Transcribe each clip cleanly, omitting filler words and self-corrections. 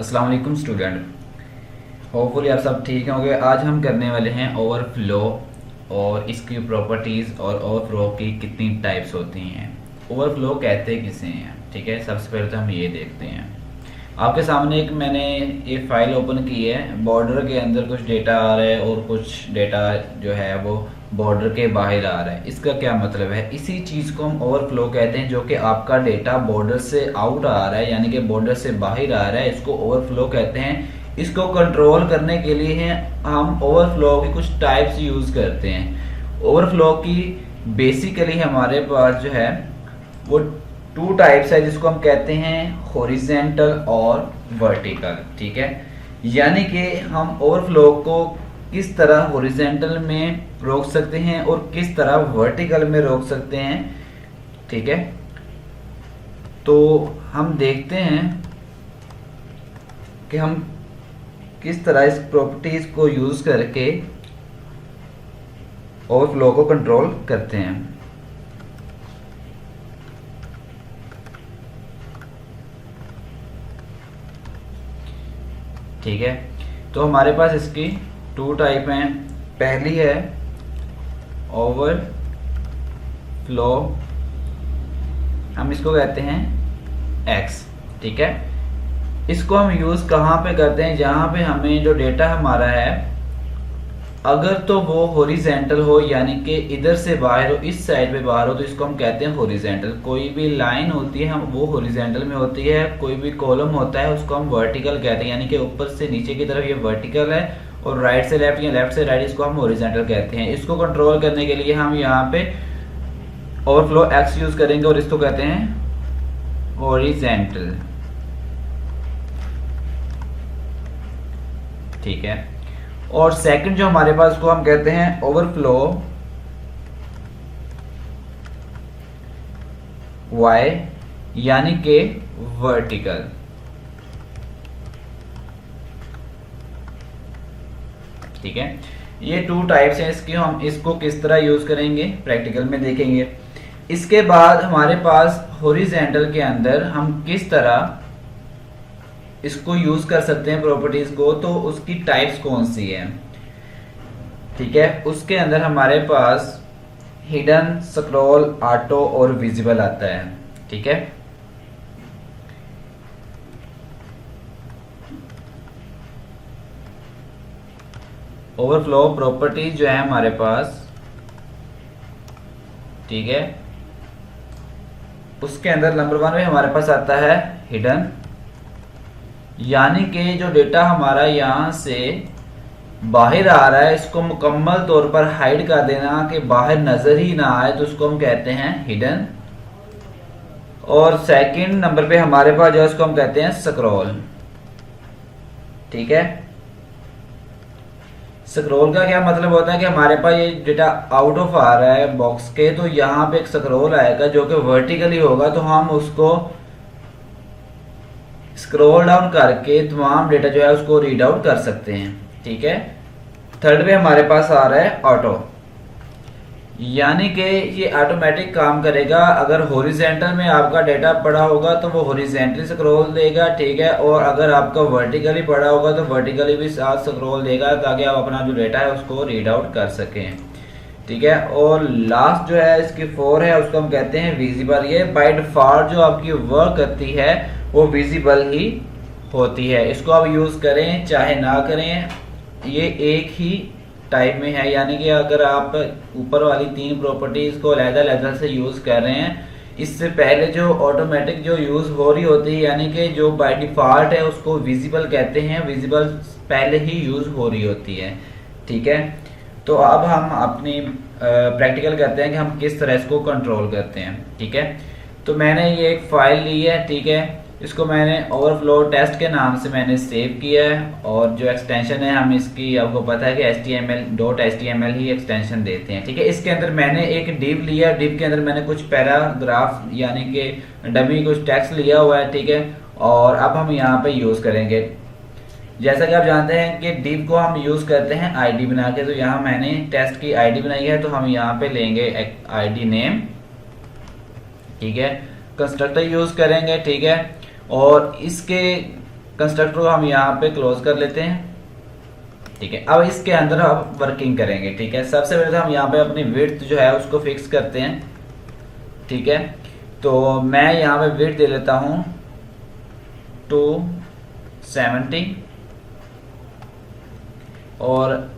अस्सलाम वालेकुम student, hopefully आप सब ठीक होंगे। आज हम करने वाले हैं ओवरफ्लो और इसकी प्रॉपर्टीज़ और ओवरफ्लो की कितनी टाइप्स होती हैं। ओवरफ्लो कहते किसे हैं, ठीक है। सबसे पहले तो हम ये देखते हैं। आपके सामने एक मैंने ये फाइल ओपन की है। बॉर्डर के अंदर कुछ डेटा आ रहा है और कुछ डेटा जो है वो बॉर्डर के बाहर आ रहा है। इसका क्या मतलब है? इसी चीज़ को हम ओवरफ्लो कहते हैं, जो कि आपका डेटा बॉर्डर से आउट आ रहा है, यानी कि बॉर्डर से बाहर आ रहा है। इसको ओवरफ्लो कहते हैं। इसको कंट्रोल करने के लिए हम ओवरफ्लो की कुछ टाइप्स यूज़ करते हैं। ओवरफ्लो की बेसिकली हमारे पास जो है वो टू टाइप्स है, जिसको हम कहते हैं हॉरिजेंटल और वर्टिकल, ठीक है। यानी कि हम ओवरफ्लो को किस तरह हॉरिजेंटल में रोक सकते हैं और किस तरह वर्टिकल में रोक सकते हैं, ठीक है। तो हम देखते हैं कि हम किस तरह इस प्रॉपर्टीज को यूज करके ओवरफ्लो को कंट्रोल करते हैं। ठीक है, तो हमारे पास इसकी टू टाइप हैं। पहली है ओवरफ्लो, हम इसको कहते हैं एक्स, ठीक है। इसको हम यूज कहाँ पे करते हैं? जहाँ पे हमें जो डेटा हमारा है, अगर तो वो हॉरिजेंटल हो, यानी कि इधर से बाहर हो, इस साइड पे बाहर हो, तो इसको हम कहते हैं हॉरिजेंटल। कोई भी लाइन होती है हम वो हॉरिजेंटल में होती है। कोई भी कॉलम होता है उसको हम वर्टिकल कहते हैं, यानी कि ऊपर से नीचे की तरफ ये वर्टिकल है और राइट से लेफ्ट या लेफ्ट से राइट इसको हम हॉरिजेंटल कहते हैं। इसको कंट्रोल करने के लिए हम यहाँ पे ओवरफ्लो एक्स यूज करेंगे और इसको कहते हैं हॉरिजेंटल, ठीक है। और सेकंड जो हमारे पास को हम कहते हैं ओवरफ्लो वाई, यानी कि वर्टिकल, ठीक है। ये टू टाइप्स हैं इसकी। हम इसको किस तरह यूज करेंगे प्रैक्टिकल में देखेंगे। इसके बाद हमारे पास हॉरिजेंटल के अंदर हम किस तरह इसको यूज कर सकते हैं प्रॉपर्टीज को, तो उसकी टाइप्स कौन सी है, ठीक है। उसके अंदर हमारे पास हिडन, स्क्रॉल, ऑटो और विजिबल आता है, ठीक है। ओवरफ्लो प्रॉपर्टीज जो है हमारे पास, ठीक है, उसके अंदर नंबर 1 में हमारे पास आता है हिडन, यानी कि जो डेटा हमारा यहां से बाहर आ रहा है इसको मुकम्मल तौर पर हाइड कर देना कि बाहर नजर ही ना आए, तो उसको हम कहते हैं हिडन। और सेकंड नंबर पे हमारे पास जो इसको हम कहते हैं स्क्रॉल, ठीक है। स्क्रॉल का क्या मतलब होता है कि हमारे पास ये डेटा आउट ऑफ आ रहा है बॉक्स के, तो यहाँ पे एक स्क्रॉल आएगा जो कि वर्टिकली होगा, तो हम उसको स्क्रॉल डाउन करके तमाम डेटा जो है उसको रीड आउट कर सकते हैं, ठीक है। थर्ड पे हमारे पास आ रहा है ऑटो, यानी कि ये ऑटोमेटिक काम करेगा। अगर हॉरिजेंटल में आपका डेटा पड़ा होगा तो वो हॉरिजेंटली स्क्रॉल देगा, ठीक है। और अगर आपका वर्टिकली पड़ा होगा तो वर्टिकली भी साथ स्क्रॉल देगा, ताकि आप अपना जो डेटा है उसको रीड आउट कर सकें, ठीक है। और लास्ट जो है इसकी 4 है, उसको हम कहते हैं विजिबल। ये बाय डिफॉल्ट जो आपकी वर्क करती है वो विजिबल ही होती है। इसको आप यूज करें चाहे ना करें, ये एक ही टाइप में है। यानी कि अगर आप ऊपर वाली 3 प्रॉपर्टीज को अलग-अलग से यूज कर रहे हैं, इससे पहले जो ऑटोमेटिक जो यूज हो रही होती है, यानी कि जो बाय डिफॉल्ट है उसको विजिबल कहते हैं, विजिबल पहले ही यूज हो रही होती है, ठीक है। तो अब हम अपनी प्रैक्टिकल करते हैं कि हम किस तरह इसको कंट्रोल करते हैं, ठीक है। तो मैंने ये एक फाइल ली है, ठीक है। इसको मैंने ओवरफ्लो टेस्ट के नाम से मैंने सेव किया है, और जो एक्सटेंशन है हम इसकी आपको पता है कि HTML ही एक्सटेंशन देते हैं, ठीक है। इसके अंदर मैंने एक डिव लिया, डिव के अंदर मैंने कुछ पैराग्राफ यानी कि डमी कुछ टेक्स्ट लिया हुआ है, ठीक है। और अब हम यहाँ पे यूज करेंगे। जैसा कि आप जानते हैं कि डिव को हम यूज करते हैं आईडी बना के, तो यहाँ मैंने टेस्ट की आईडी बनाई है, तो हम यहाँ पे लेंगे एक आईडी नेम, ठीक है। कंस्ट्रक्टर यूज करेंगे, ठीक है। और इसके कंस्ट्रक्टर को हम यहाँ पे क्लोज कर लेते हैं। ठीक है, अब इसके अंदर हम वर्किंग करेंगे। ठीक है, सबसे पहले तो हम यहाँ पे अपनी विड्थ जो है उसको फिक्स करते हैं। ठीक है, तो मैं यहाँ पे विड्थ दे लेता हूँ 270 और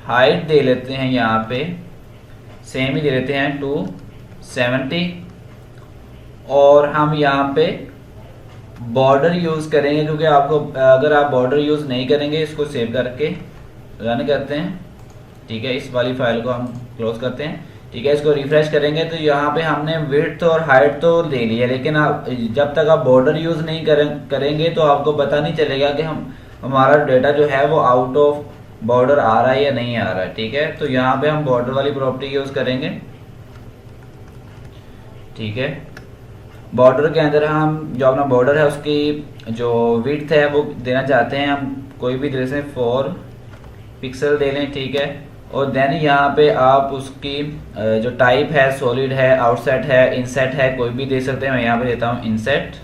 हाइट दे लेते हैं यहाँ पे सेम ही दे लेते हैं 270 और हम यहाँ पे बॉर्डर यूज़ करेंगे, क्योंकि आपको अगर आप बॉर्डर यूज़ नहीं करेंगे, इसको सेव करके रन करते हैं। ठीक है, इस वाली फाइल को हम क्लोज करते हैं। ठीक है, इसको रिफ्रेश करेंगे तो यहाँ पे हमने विड्थ और हाइट तो ले लिया, लेकिन आप जब तक आप बॉर्डर यूज़ नहीं करेंगे तो आपको पता नहीं चलेगा कि हमारा डेटा जो है वो आउट ऑफ बॉर्डर आ रहा है या नहीं आ रहा है। ठीक है, तो यहाँ पे हम बॉर्डर वाली प्रॉपर्टी यूज़ करेंगे। ठीक है, बॉर्डर के अंदर हम जो अपना बॉर्डर है उसकी जो विड्थ है वो देना चाहते हैं, हम कोई भी दे से 4 पिक्सल दे लें। ठीक है, और देन यहाँ पे आप उसकी जो टाइप है सॉलिड है, आउटसेट है, इनसेट है, कोई भी दे सकते हैं। मैं यहाँ पे देता हूँ इनसेट।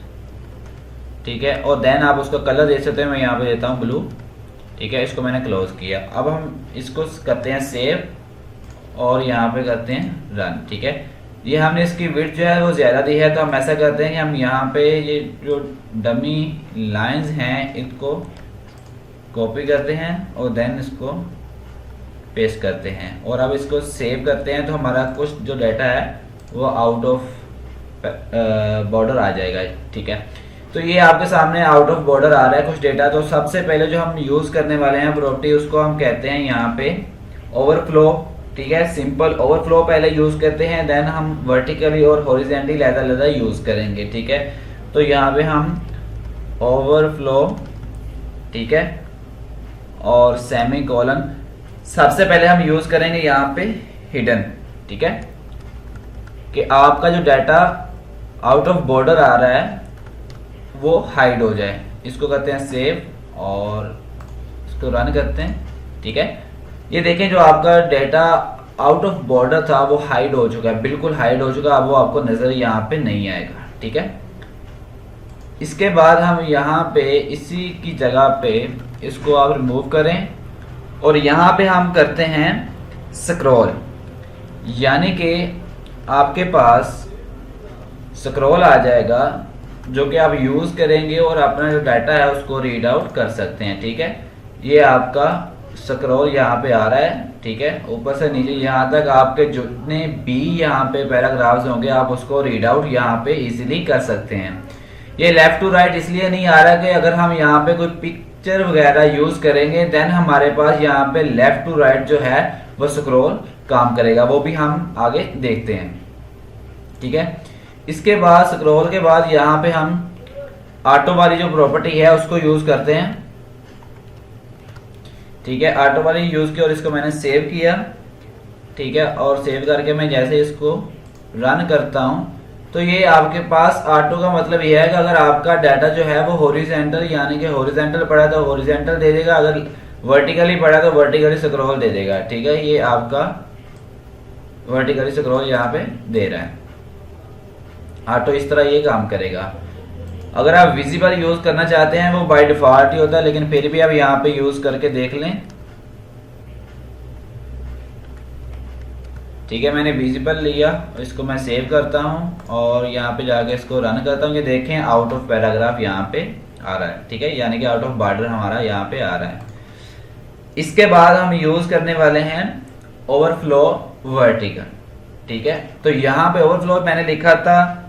ठीक है, और देन आप उसका कलर दे सकते हैं। मैं यहाँ पे देता हूँ ब्लू। ठीक है, इसको मैंने क्लोज किया। अब हम इसको करते हैं सेव और यहाँ पे करते हैं रन। ठीक है, ये हमने इसकी विड्थ जो है वो ज़्यादा दी है, तो हम ऐसा करते हैं कि हम यहाँ पे ये जो डमी लाइंस हैं इनको कॉपी करते हैं और देन इसको पेस्ट करते हैं और अब इसको सेव करते हैं। तो हमारा कुछ जो डाटा है वो आउट ऑफ बॉर्डर आ जाएगा। ठीक है, तो ये आपके सामने आउट ऑफ बॉर्डर आ रहा है कुछ डेटा। तो सबसे पहले जो हम यूज़ करने वाले हैं प्रॉपर्टी, उसको हम कहते हैं यहाँ पे ओवरफ्लो। ठीक है, सिंपल ओवरफ्लो पहले यूज़ करते हैं, देन हम वर्टिकली और हॉरिजॉन्टली अलग-अलग यूज़ करेंगे। ठीक है, तो यहाँ पे हम ओवरफ्लो, ठीक है, और सेमी कॉलन सबसे पहले हम यूज़ करेंगे यहाँ पे हिडन। ठीक है, कि आपका जो डाटा आउट ऑफ बॉर्डर आ रहा है वो हाइड हो जाए। इसको करते हैं सेव और इसको रन करते हैं। ठीक है, ये देखें जो आपका डेटा आउट ऑफ बॉर्डर था वो हाइड हो चुका है, बिल्कुल हाइड हो चुका है। अब वो आपको नजर यहाँ पे नहीं आएगा। ठीक है, इसके बाद हम यहाँ पे इसी की जगह पे इसको आप रिमूव करें और यहाँ पे हम करते हैं स्क्रॉल, यानी कि आपके पास स्क्रॉल आ जाएगा जो कि आप यूज़ करेंगे और अपना जो डाटा है उसको रीड आउट कर सकते हैं। ठीक है, ये आपका स्क्रॉल यहाँ पे आ रहा है। ठीक है, ऊपर से नीचे यहाँ तक आपके जितने भी यहाँ पे पैराग्राफ्स होंगे आप उसको रीड आउट यहाँ पे इजीली कर सकते हैं। ये लेफ्ट टू राइट इसलिए नहीं आ रहा कि अगर हम यहाँ पे कोई पिक्चर वगैरह यूज करेंगे देन हमारे पास यहाँ पे लेफ्ट टू राइट जो है वो स्क्रॉल काम करेगा, वो भी हम आगे देखते हैं। ठीक है, इसके बाद स्क्रॉल के बाद यहाँ पे हम ऑटो वाली जो प्रॉपर्टी है उसको यूज करते हैं। ठीक है, ऑटो वाली यूज की और इसको मैंने सेव किया। ठीक है, और सेव करके मैं जैसे इसको रन करता हूं तो ये आपके पास ऑटो का मतलब यह है कि अगर आपका डाटा जो है वो हॉरिजॉन्टल यानी कि हॉरिजॉन्टल पड़ा तो हॉरिजॉन्टल दे देगा, अगर वर्टिकली पड़ा तो वर्टिकली स्क्रॉल दे देगा। ठीक है, ये आपका वर्टिकली स्क्रॉल यहाँ पे दे रहा है ऑटो, इस तरह ये काम करेगा। अगर आप विजिबल यूज करना चाहते हैं वो बाय डिफॉल्ट ही होता है, लेकिन फिर भी आप यहाँ पे यूज करके देख लें। ठीक है, मैंने विजिबल लिया, इसको मैं सेव करता हूँ और यहाँ पे जाके इसको रन करता हूँ। ये देखें आउट ऑफ पैराग्राफ यहाँ पे आ रहा है। ठीक है, यानी कि आउट ऑफ बॉर्डर हमारा यहाँ पे आ रहा है। इसके बाद हम यूज करने वाले हैं ओवरफ्लो वर्टिकल। ठीक है, तो यहाँ पे ओवरफ्लो मैंने लिखा था,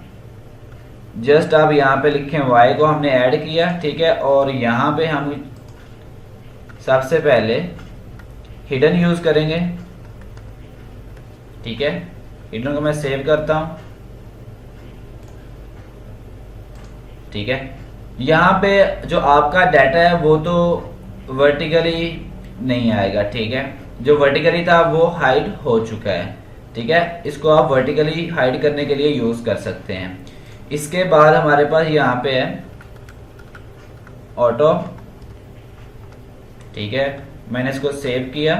जस्ट आप यहाँ पे लिखें y को हमने ऐड किया। ठीक है, और यहाँ पे हम सबसे पहले हिडन यूज करेंगे। ठीक है, हिडन को मैं सेव करता हूँ। ठीक है, यहाँ पे जो आपका डाटा है वो तो वर्टिकली नहीं आएगा। ठीक है, जो वर्टिकली था वो हाइड हो चुका है। ठीक है, इसको आप वर्टिकली हाइड करने के लिए यूज कर सकते हैं। इसके बाद हमारे पास यहाँ पे है ऑटो। ठीक है, मैंने इसको सेव किया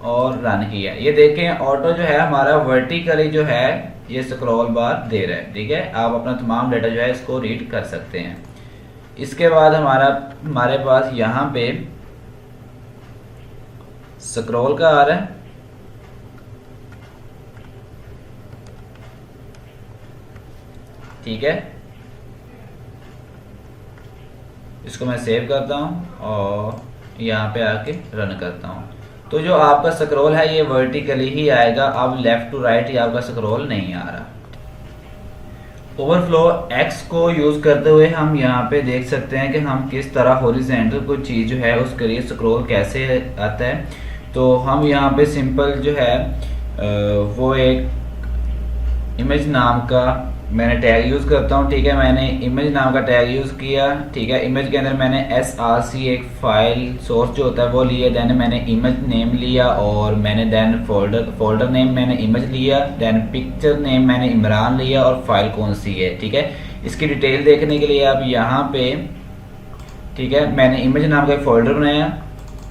और रन किया। ये देखें ऑटो जो है हमारा वर्टिकली जो है ये स्क्रॉल बार दे रहा है। ठीक है, आप अपना तमाम डाटा जो है इसको रीड कर सकते हैं। इसके बाद हमारे पास यहाँ पे स्क्रॉल का आ रहा है। ठीक है, इसको मैं सेव करता हूँ और यहाँ पे आके रन करता हूँ। तो जो आपका स्क्रॉल है ये वर्टिकली ही आएगा, अब लेफ्ट टू राइट ही आपका स्क्रॉल नहीं आ रहा। ओवरफ्लो एक्स को यूज करते हुए हम यहाँ पे देख सकते हैं कि हम किस तरह हॉरिजॉन्टल कोई चीज़ जो है उसके लिए स्क्रॉल कैसे आता है। तो हम यहाँ पे सिंपल जो है वो एक इमेज नाम का मैंने टैग यूज़ करता हूँ। ठीक है, मैंने इमेज नाम का टैग यूज़ किया। ठीक है, इमेज के अंदर मैंने src एक फाइल सोर्स जो होता है वो लिया, देन मैंने इमेज नेम लिया और मैंने देन फोल्डर नेम मैंने इमेज लिया, देन पिक्चर नेम मैंने इमरान लिया और फाइल कौन सी है। ठीक है, इसकी डिटेल देखने के लिए आप यहाँ पे, ठीक है, मैंने इमेज नाम का एक फोल्डर बनाया,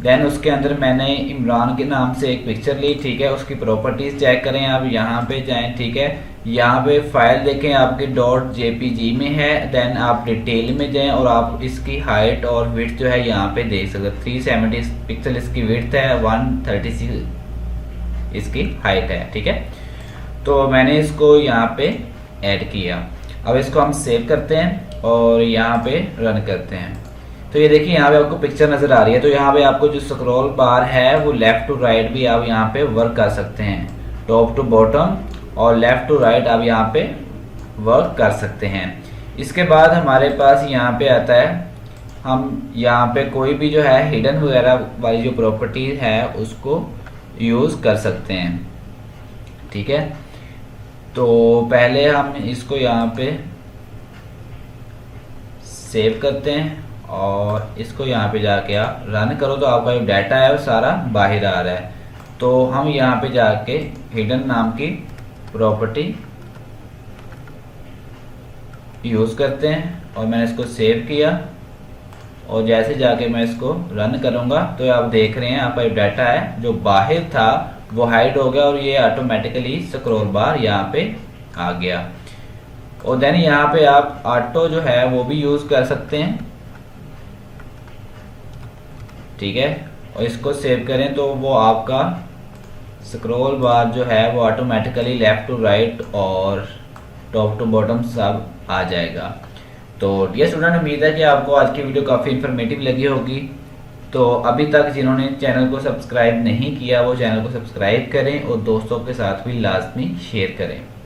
देन उसके अंदर मैंने इमरान के नाम से एक पिक्चर ली। ठीक है, उसकी प्रॉपर्टीज चेक करें, आप यहाँ पे जाएं। ठीक है, यहाँ पे फाइल देखें आपके .jpg में है, देन आप डिटेल में जाएं और आप इसकी हाइट और विड्थ जो है यहाँ पे देख सकते हैं। 370 पिक्सल इसकी विड्थ है, 136 इसकी हाइट है। ठीक है, तो मैंने इसको यहाँ पे ऐड किया। अब इसको हम सेव करते हैं और यहाँ पे रन करते हैं। तो ये देखिए यहाँ पे आपको पिक्चर नजर आ रही है। तो यहाँ पे आपको जो स्क्रॉल बार है वो लेफ्ट टू राइट भी आप यहाँ पे वर्क कर सकते हैं, टॉप टू बॉटम और लेफ्ट टू राइट आप यहाँ पे वर्क कर सकते हैं। इसके बाद हमारे पास यहाँ पे आता है, हम यहाँ पे कोई भी जो है हिडन वगैरह वाली जो प्रॉपर्टी है उसको यूज कर सकते हैं। ठीक है, तो पहले हम इसको यहाँ पे सेव करते हैं और इसको यहाँ पे जाके आप रन करो तो आपका जो डाटा है वो सारा बाहर आ रहा है। तो हम यहाँ पे जाके हिडन नाम की प्रॉपर्टी यूज करते हैं और मैंने इसको सेव किया और जैसे जाके मैं इसको रन करूंगा तो आप देख रहे हैं आपका जो डाटा है जो बाहर था वो हाइड हो गया और ये ऑटोमेटिकली स्क्रॉल बार यहाँ पे आ गया। और देन यहाँ पे आप ऑटो जो है वो भी यूज कर सकते हैं। ठीक है, और इसको सेव करें तो वो आपका स्क्रॉल बार जो है वो ऑटोमेटिकली लेफ्ट टू राइट और टॉप टू बॉटम सब आ जाएगा। तो डियर स्टूडेंट, उम्मीद है कि आपको आज की वीडियो काफ़ी इन्फॉर्मेटिव लगी होगी। तो अभी तक जिन्होंने चैनल को सब्सक्राइब नहीं किया वो चैनल को सब्सक्राइब करें और दोस्तों के साथ भी लाजमी शेयर करें।